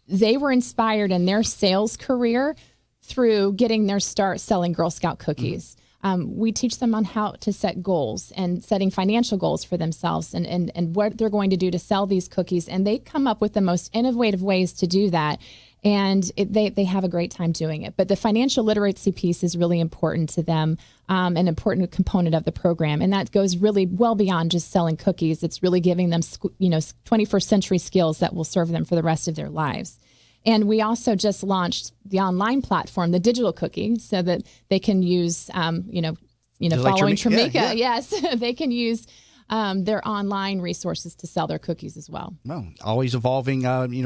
they were inspired in their sales career through getting their start selling Girl Scout cookies. Mm-hmm. We teach them on how to set goals and setting financial goals for themselves and what they're going to do to sell these cookies. And they come up with the most innovative ways to do that. And they have a great time doing it. But the financial literacy piece is really important to them, an important component of the program. And that goes really well beyond just selling cookies. It's really giving them 21st century skills that will serve them for the rest of their lives. And we also just launched the online platform, the digital cookie, so that they can use, following Tramika. Yeah. Yes, they can use their online resources to sell their cookies as well. Well, always evolving,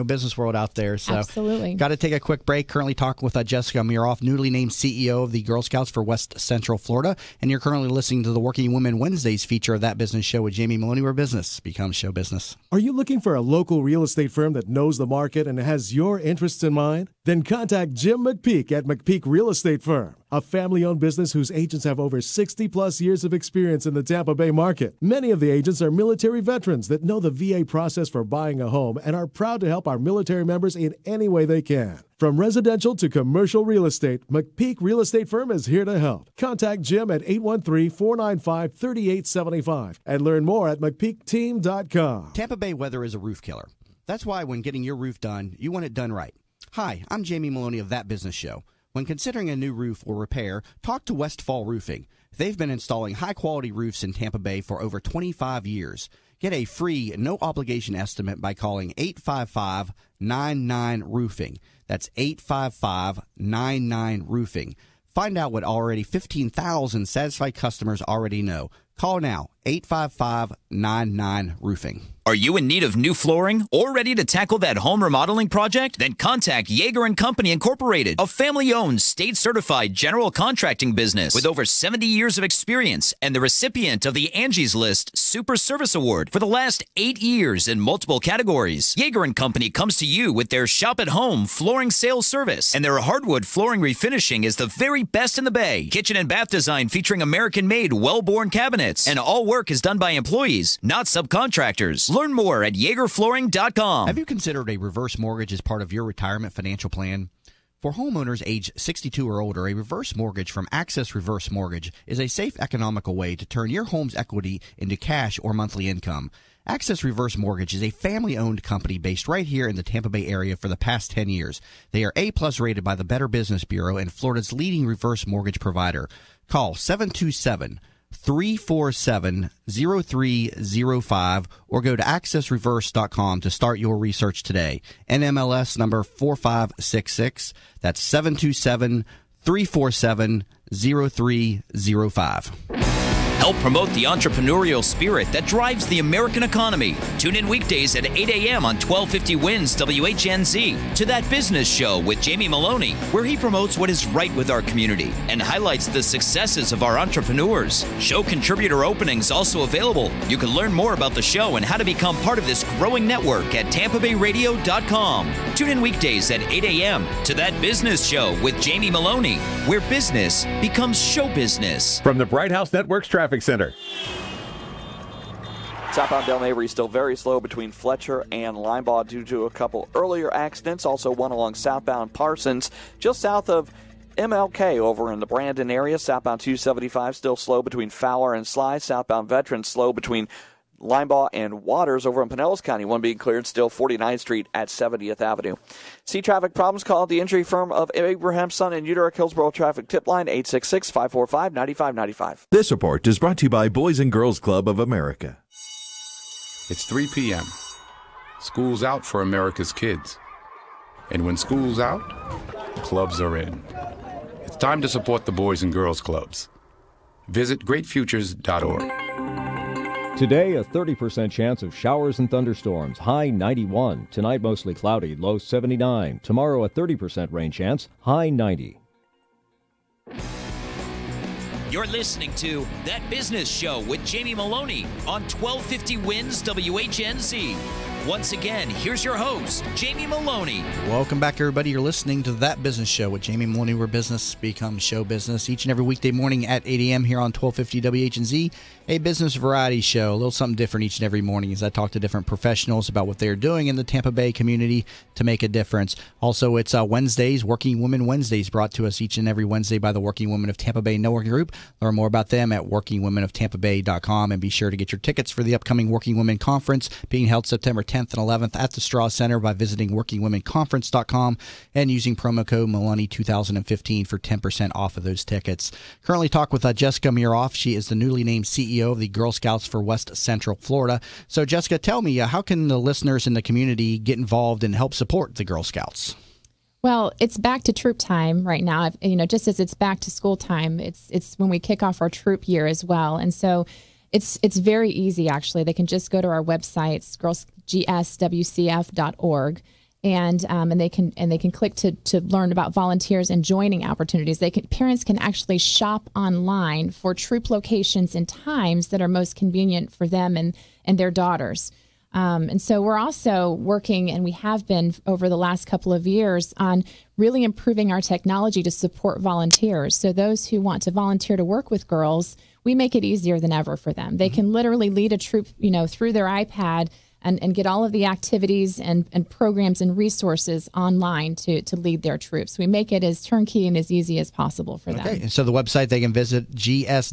business world out there. So absolutely. Got to take a quick break. Currently talking with Jessica Miroff, newly named CEO of the Girl Scouts for West Central Florida. And you're currently listening to the Working Women Wednesdays feature of That Business Show with Jamie Maloney, where business becomes show business. Are you looking for a local real estate firm that knows the market and has your interests in mind? Then contact Jim McPeak at McPeak Real Estate Firm, a family-owned business whose agents have over 60-plus years of experience in the Tampa Bay market. Many of the agents are military veterans that know the VA process for buying a home and are proud to help our military members in any way they can. From residential to commercial real estate, McPeak Real Estate Firm is here to help. Contact Jim at 813-495-3875 and learn more at McPeakTeam.com. Tampa Bay weather is a roof killer. That's why when getting your roof done, you want it done right. Hi, I'm Jamie Maloney of That Business Show. When considering a new roof or repair, talk to Westfall Roofing. They've been installing high-quality roofs in Tampa Bay for over 25 years. Get a free, no-obligation estimate by calling 855-99-ROOFING. That's 855-99-ROOFING. Find out what already 15,000 satisfied customers already know. Call now, 855-99-ROOFING. Are you in need of new flooring or ready to tackle that home remodeling project? Then contact Yeager & Company Incorporated, a family-owned, state-certified general contracting business with over 70 years of experience and the recipient of the Angie's List Super Service Award for the last 8 years in multiple categories. Yeager & Company comes to you with their shop-at-home flooring sales service, and their hardwood flooring refinishing is the very best in the Bay. Kitchen and bath design featuring American-made, well-born cabinets, and all work is done by employees, not subcontractors. Learn more at YeagerFlooring.com. Have you considered a reverse mortgage as part of your retirement financial plan? For homeowners age 62 or older, a reverse mortgage from Access Reverse Mortgage is a safe, economical way to turn your home's equity into cash or monthly income. Access Reverse Mortgage is a family-owned company based right here in the Tampa Bay area for the past 10 years. They are A-plus rated by the Better Business Bureau and Florida's leading reverse mortgage provider. Call 727-347-0305 or go to accessreverse.com to start your research today. NMLS number 4566. That's 727-347-0305. Help promote the entrepreneurial spirit that drives the American economy. Tune in weekdays at 8 a.m. on 1250 WINS WHNZ to That Business Show with Jamie Maloney, where he promotes what is right with our community and highlights the successes of our entrepreneurs. Show contributor openings also available. You can learn more about the show and how to become part of this growing network at TampaBayRadio.com. Tune in weekdays at 8 a.m. to That Business Show with Jamie Maloney, where business becomes show business. From the Bright House Network's Traffic Center. Southbound Del Mabry still very slow between Fletcher and Linebaugh due to a couple earlier accidents. Also one along southbound Parsons, just south of MLK over in the Brandon area. Southbound 275 still slow between Fowler and Sly. Southbound Veterans slow between Linebaugh and Waters over in Pinellas County. One being cleared still 49th Street at 70th Avenue. See traffic problems? Call the injury firm of Abraham Son and Uterick Hillsborough Traffic Tip Line 866-545-9595. This report is brought to you by Boys and Girls Club of America. It's 3 p.m. School's out for America's kids. And when school's out, clubs are in. It's time to support the Boys and Girls Clubs. Visit greatfutures.org. Today, a 30% chance of showers and thunderstorms, high 91. Tonight, mostly cloudy, low 79. Tomorrow, a 30% rain chance, high 90. You're listening to That Business Show with Jamie Maloney on 1250 Wins WHNZ. Once again, here's your host, Jamie Maloney. Welcome back, everybody. You're listening to That Business Show with Jamie Maloney, where business becomes show business. Each and every weekday morning at 8 a.m. here on 1250 WHNZ, a business variety show. A little something different each and every morning as I talk to different professionals about what they're doing in the Tampa Bay community to make a difference. Also, it's Wednesdays, Working Women Wednesdays, brought to us each and every Wednesday by the Working Women of Tampa Bay Networking Group. Learn more about them at workingwomenoftampabay.com, and be sure to get your tickets for the upcoming Working Women Conference being held September 10th and 11th at the Straw Center by visiting workingwomenconference.com and using promo code Maloney2015 for 10% off of those tickets. Currently talk with Jessica Muroff. She is the newly named CEO of the Girl Scouts for West Central Florida. So, Jessica, tell me, how can the listeners in the community get involved and help support the Girl Scouts? Well, it's back to troop time right now. Just as it's back to school time, it's when we kick off our troop year as well. And so it's very easy, actually. They can just go to our website, gswcf.org. And they can click to learn about volunteers and joining opportunities. Parents can actually shop online for troop locations and times that are most convenient for them and their daughters. And so we're also working, and we have been over the last couple of years, on really improving our technology to support volunteers. So those who want to volunteer to work with girls, we make it easier than ever for them. They can literally lead a troop, through their iPad and get all of the activities and programs and resources online to lead their troops. We make it as turnkey and as easy as possible for them. Okay, and so the website, they can visit gswcf.org.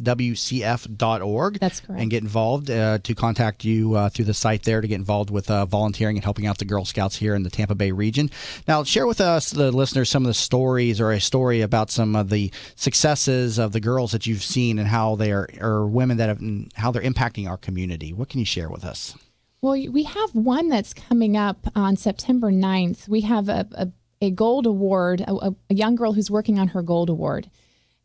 That's correct. And get involved, to contact you through the site there to get involved with volunteering and helping out the Girl Scouts here in the Tampa Bay region. Now, share with us, the listeners, some of the stories or a story about some of the successes of the girls that you've seen and how they are, or women that have, how they're impacting our community. What can you share with us? Well, we have one that's coming up on September 9th. We have a gold award, a young girl who's working on her gold award.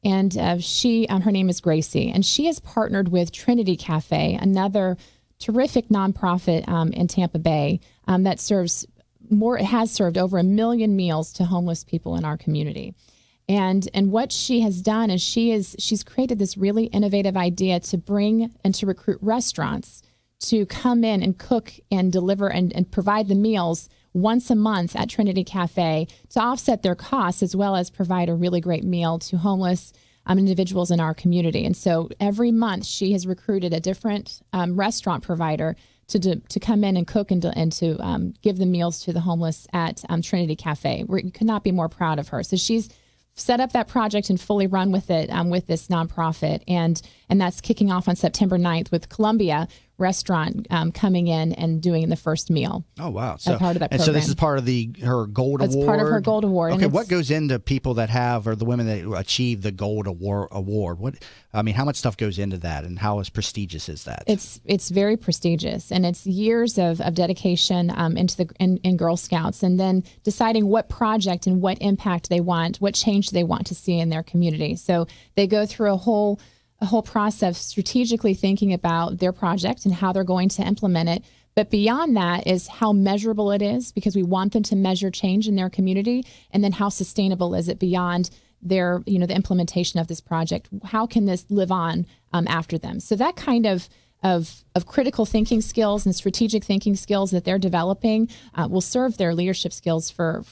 And her name is Gracie. And she has partnered with Trinity Cafe, another terrific nonprofit in Tampa Bay that has served over 1 million meals to homeless people in our community. And what she has done is she's created this really innovative idea to bring and to recruit restaurants to come in and cook and deliver and provide the meals once a month at Trinity Cafe to offset their costs, as well as provide a really great meal to homeless individuals in our community. And so every month she has recruited a different restaurant provider to come in and cook and to give the meals to the homeless at Trinity Cafe. We could not be more proud of her. So she's set up that project and fully run with it with this nonprofit. And that's kicking off on September 9th with Columbia Restaurant coming in and doing the first meal. Oh, wow. So part of that program. And so this is part of her gold award? It's part of her gold award. Okay, what goes into people that have, or the women that achieve the gold award? How much stuff goes into that, and how prestigious is that? It's very prestigious, and it's years of dedication in Girl Scouts, and then deciding what project and what impact they want, what change they want to see in their community. So they go through a whole process strategically thinking about their project and how they're going to implement it. But beyond that is how measurable it is, because we want them to measure change in their community, and then how sustainable is it beyond their, the implementation of this project. How can this live on after them? So that kind of critical thinking skills and strategic thinking skills that they're developing will serve their leadership skills for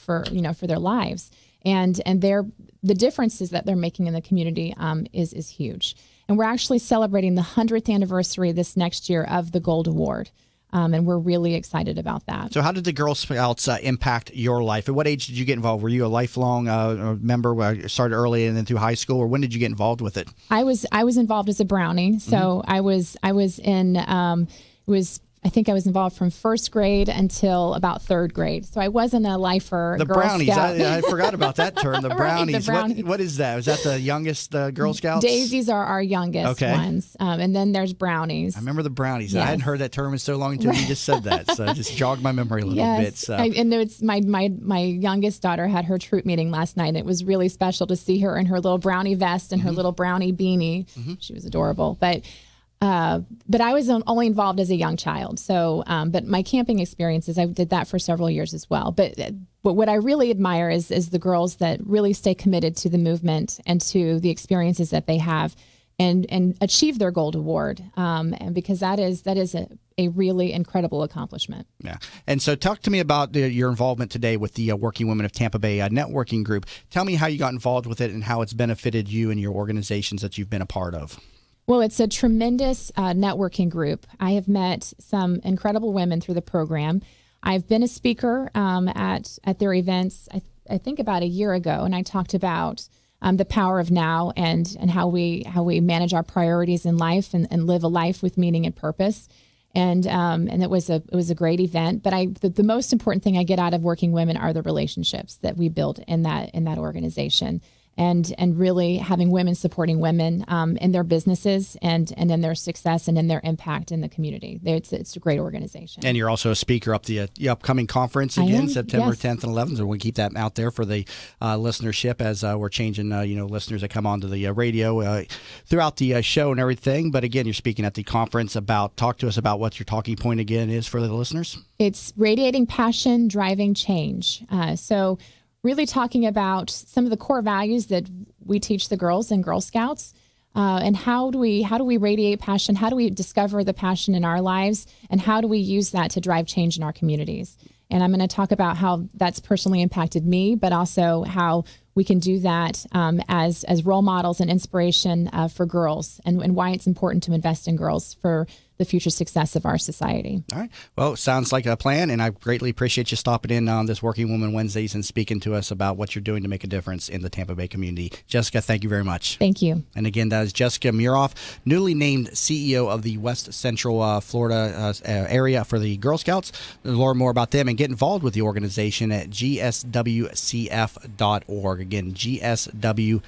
their lives. And the differences that they're making in the community is huge. And we're actually celebrating the 100th anniversary this next year of the Gold Award. And we're really excited about that. So how did the Girl Scouts impact your life? At what age did you get involved? Were you a lifelong member, started early and then through high school, or when did you get involved with it? I was involved as a Brownie. So I was in, I think I was involved from first grade until about third grade. So I wasn't a lifer. The Girl Brownies. Scout. I forgot about that term. The Right, Brownies. the Brownies. What is that? Is that the youngest Girl Scouts? Daisies are our youngest ones. And then there's Brownies. I remember the Brownies. Yes. I hadn't heard that term in so long until you just said that. So it just jogged my memory a little bit. So. And it's my youngest daughter had her troop meeting last night. And it was really special to see her in her little brownie vest and her little brownie beanie. She was adorable. But I was only involved as a young child. So, but my camping experiences, I did that for several years as well. But what I really admire is the girls that really stay committed to the movement and to the experiences that they have, and achieve their gold award. And because that is a really incredible accomplishment. Yeah. And so talk to me about your involvement today with the Working Women of Tampa Bay networking group. Tell me how you got involved with it and how it's benefited you and your organizations that you've been a part of. Well, it's a tremendous networking group. I have met some incredible women through the program. I've been a speaker at their events, I think about a year ago, and I talked about the power of now and how we manage our priorities in life and live a life with meaning and purpose. And it was a great event. But the most important thing I get out of Working Women are the relationships that we build in that organization. And really having women supporting women in their businesses and in their success and in their impact in the community. It's a great organization. And you're also a speaker up the upcoming conference again, September 10th and 11th. So we'll keep that out there for the listenership as we're changing listeners that come onto the radio throughout the show and everything. But again, you're speaking at the conference talk to us about what your talking point again is for the listeners. It's radiating passion, driving change. So really talking about some of the core values that we teach the girls in Girl Scouts, and how do we radiate passion? How do we discover the passion in our lives, and how do we use that to drive change in our communities? And I'm going to talk about how that's personally impacted me, but also how we can do that as role models and inspiration for girls, and why it's important to invest in girls for the future success of our society. All right. Well, sounds like a plan, and I greatly appreciate you stopping in on this Working Woman Wednesdays and speaking to us about what you're doing to make a difference in the Tampa Bay community. Jessica, thank you very much. Thank you. And again, that is Jessica Muroff, newly named CEO of the West Central Florida area for the Girl Scouts. Learn more about them and get involved with the organization at gswcf.org. Again, gswcf.org.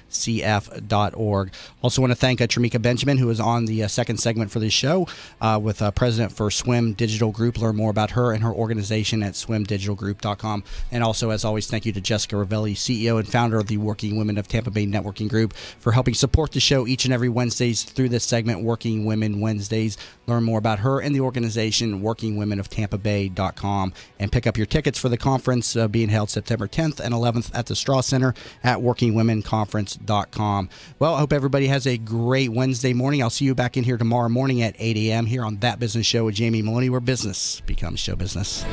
Also want to thank Tramika Benjamin, who is on the second segment for this show. With president for Swim Digital Group. Learn more about her and her organization at swimdigitalgroup.com. And also, as always, thank you to Jessica Ravelli, CEO and founder of the Working Women of Tampa Bay Networking Group, for helping support the show each and every Wednesdays through this segment, Working Women Wednesdays. Learn more about her and the organization, workingwomenoftampabay.com, and pick up your tickets for the conference being held September 10th and 11th at the Straw Center at workingwomenconference.com. Well, I hope everybody has a great Wednesday morning. I'll see you back in here tomorrow morning at 8 a.m. here on That Business Show with Jamie Maloney, where business becomes show business.